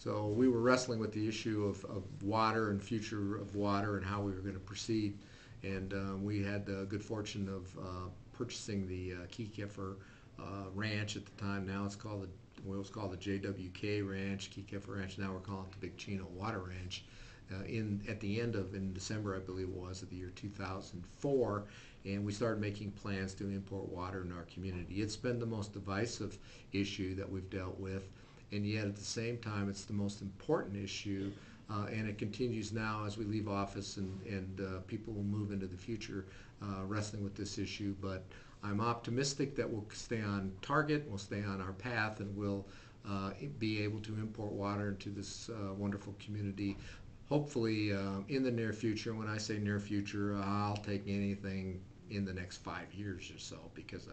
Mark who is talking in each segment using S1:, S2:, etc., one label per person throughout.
S1: So we were wrestling with the issue of water and future of water and how we were going to proceed. And we had the good fortune of purchasing the Keykefer Ranch at the time. Now it's called what was called the JWK Ranch, Keykefer Ranch. Now we're calling it the Big Chino Water Ranch. At the end of in December, I believe it was, of the year 2004, and we started making plans to import water in our community. It's been the most divisive issue that we've dealt with, and yet at the same time, it's the most important issue, and it continues now as we leave office and people will move into the future wrestling with this issue. But I'm optimistic that we'll stay on target, we'll stay on our path, and we'll be able to import water into this wonderful community. Hopefully in the near future. When I say near future, I'll take anything in the next 5 years or so, because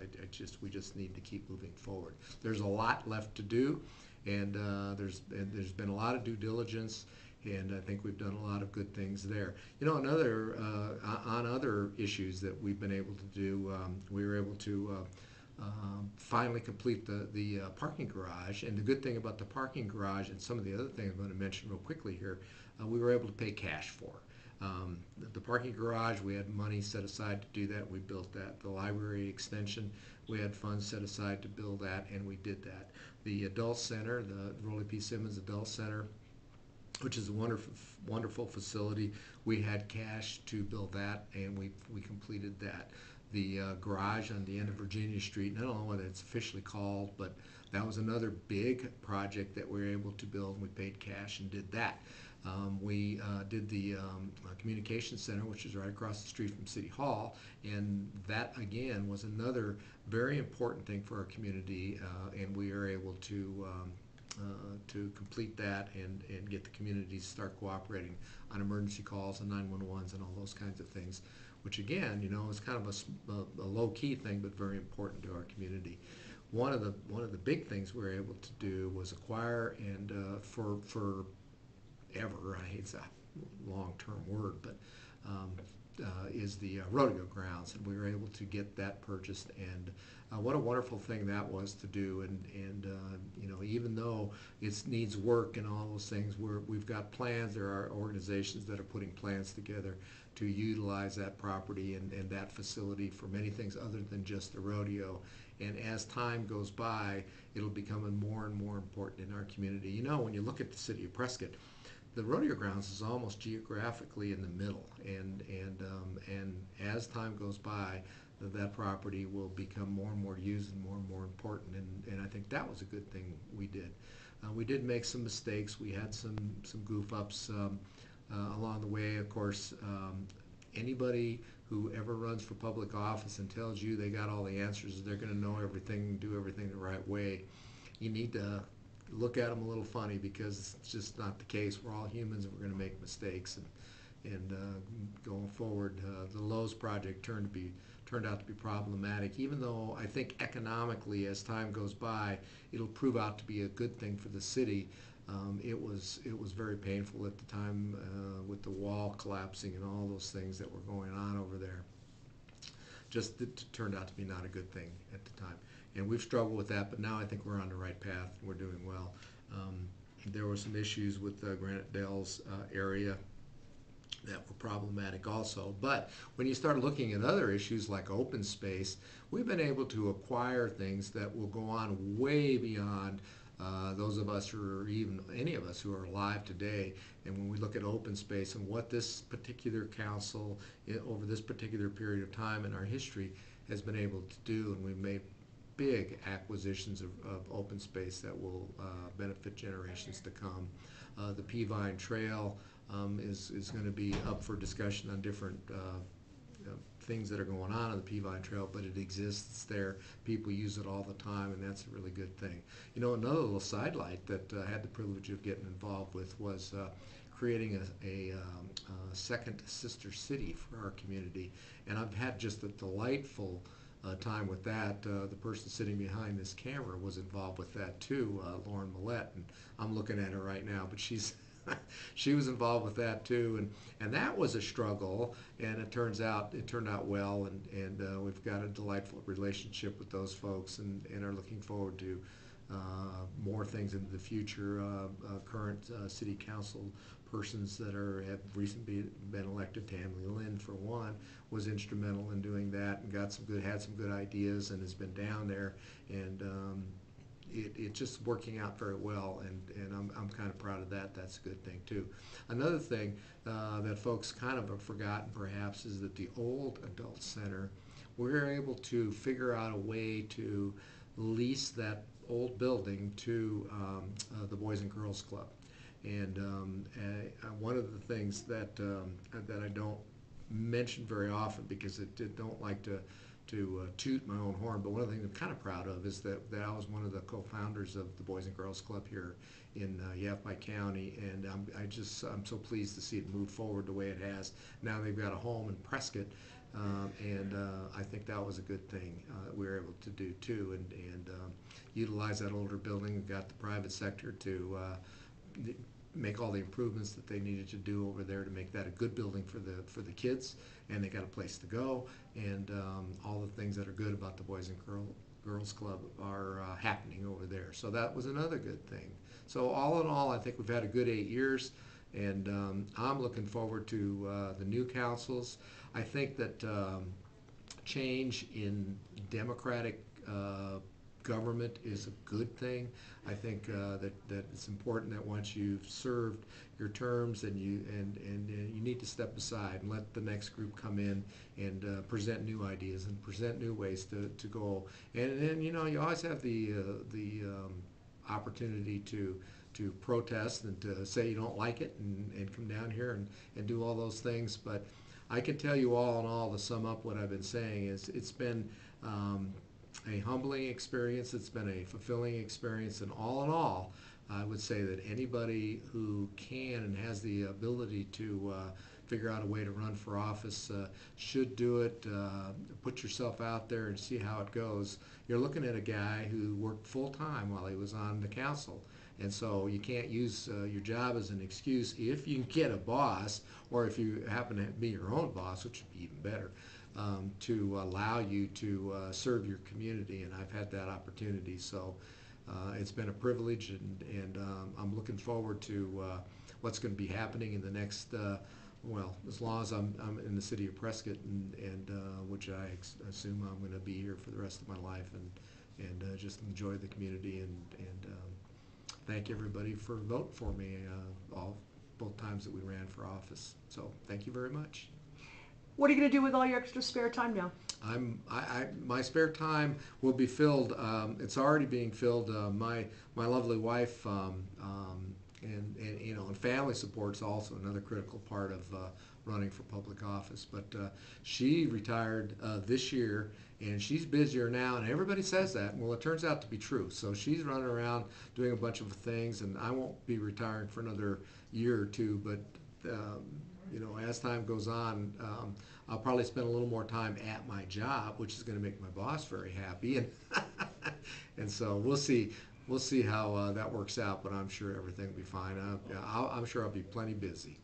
S1: we just need to keep moving forward. There's a lot left to do, and there's been a lot of due diligence, and I think we've done a lot of good things there. You know, on other issues that we've been able to do, we were able to finally complete the parking garage. And the good thing about the parking garage and some of the other things I'm going to mention real quickly here, we were able to pay cash for. The parking garage, we had money set aside to do that. We built that. The library extension, we had funds set aside to build that, and we did that. The adult center, the Rollie P. Simmons Adult Center, which is a wonderful facility, we had cash to build that, and we completed that. The garage on the end of Virginia Street, and I don't know what it's officially called, but that was another big project that we were able to build, and we paid cash and did that. We did the communication center, which is right across the street from City Hall, and that again was another very important thing for our community, and we are able to complete that and get the community to start cooperating on emergency calls and 911s and all those kinds of things, which again, you know, is kind of a low-key thing, but very important to our community. One of the big things we were able to do was acquire, and forever, I hate that long-term word, but is the rodeo grounds, and we were able to get that purchased, and what a wonderful thing that was to do. And you know, even though it needs work and all those things, we've got plans. There are organizations that are putting plans together to utilize that property and that facility for many things other than just the rodeo. And as time goes by, it'll become more and more important in our community. You know, when you look at the city of Prescott, the rodeo grounds is almost geographically in the middle, and as time goes by, that property will become more and more used and more important, and I think that was a good thing we did. We did make some mistakes. We had some goof ups along the way. Of course, anybody who ever runs for public office and tells you they got all the answers, they're going to know everything, do everything the right way, you need to look at them a little funny, because it's just not the case. We're all humans, and we're going to make mistakes. And going forward, the Lowe's project turned out to be problematic. Even though I think economically, as time goes by, it'll prove out to be a good thing for the city. It was very painful at the time with the wall collapsing and all those things that were going on over there. Just it turned out to be not a good thing at the time. And we've struggled with that, but now I think we're on the right path and we're doing well. There were some issues with Granite Dells area that were problematic also. But when you start looking at other issues like open space, we've been able to acquire things that will go on way beyond those of us, or even any of us who are alive today. And when we look at open space and what this particular council over this particular period of time in our history has been able to do, and we've made big acquisitions of open space that will benefit generations to come. The Peavine Trail is going to be up for discussion on different things that are going on the Peavine Trail, but it exists there. People use it all the time, and that's a really good thing. You know, another little sidelight that I had the privilege of getting involved with was creating a second sister city for our community, and I've had just a delightful time with that. The person sitting behind this camera was involved with that too, Lauren Millette, and I'm looking at her right now, but she's she was involved with that too, and that was a struggle, and it turned out well, and we've got a delightful relationship with those folks, and are looking forward to more things into the future. Current city council persons that have recently been elected, Tammy Lynn for one, was instrumental in doing that and had some good ideas and has been down there, and it's just working out very well, and I'm kind of proud of that. That's a good thing too. Another thing that folks kind of have forgotten perhaps is that the old adult center, we're able to figure out a way to lease that old building to the Boys and Girls Club. And one of the things that I don't mention very often because I don't like to toot my own horn, but one of the things I'm kind of proud of is that I was one of the co-founders of the Boys and Girls Club here in Yavapai County, and I'm so pleased to see it move forward the way it has. Now they've got a home in Prescott, and I think that was a good thing that we were able to do too, and utilize that older building. We got the private sector to make all the improvements that they needed to do over there to make that a good building for the kids, and they got a place to go, and all the things that are good about the Boys and Girls Club are happening over there. So that was another good thing. So all in all, I think we've had a good 8 years, and I'm looking forward to the new councils. I think that change in democratic government is a good thing. I think that it's important that once you've served your terms, and you need to step aside and let the next group come in and present new ideas and present new ways to go. And then you always have the opportunity to protest and to say you don't like it and come down here and do all those things. But I can tell you all in all, to sum up what I've been saying, is it's been a humbling experience. It's been a fulfilling experience, and all in all, I would say that anybody who can and has the ability to figure out a way to run for office should do it. Put yourself out there and see how it goes. You're looking at a guy who worked full-time while he was on the council, and so you can't use your job as an excuse if you can get a boss, or if you happen to be your own boss, which would be even better. To allow you to serve your community, and I've had that opportunity. So it's been a privilege, and I'm looking forward to what's going to be happening in the next, well, as long as I'm in the city of Prescott, and which I assume I'm going to be here for the rest of my life, and just enjoy the community, and thank everybody for voting for me both times that we ran for office. So thank you very much.
S2: What are you going to do with all your extra spare time now?
S1: My spare time will be filled. It's already being filled. My lovely wife and family support's also another critical part of running for public office. But she retired this year, and she's busier now, and everybody says that. Well, it turns out to be true. So she's running around doing a bunch of things, and I won't be retiring for another year or two. But as time goes on, I'll probably spend a little more time at my job, which is going to make my boss very happy, and so we'll see how that works out. But I'm sure everything will be fine. I'm sure I'll be plenty busy.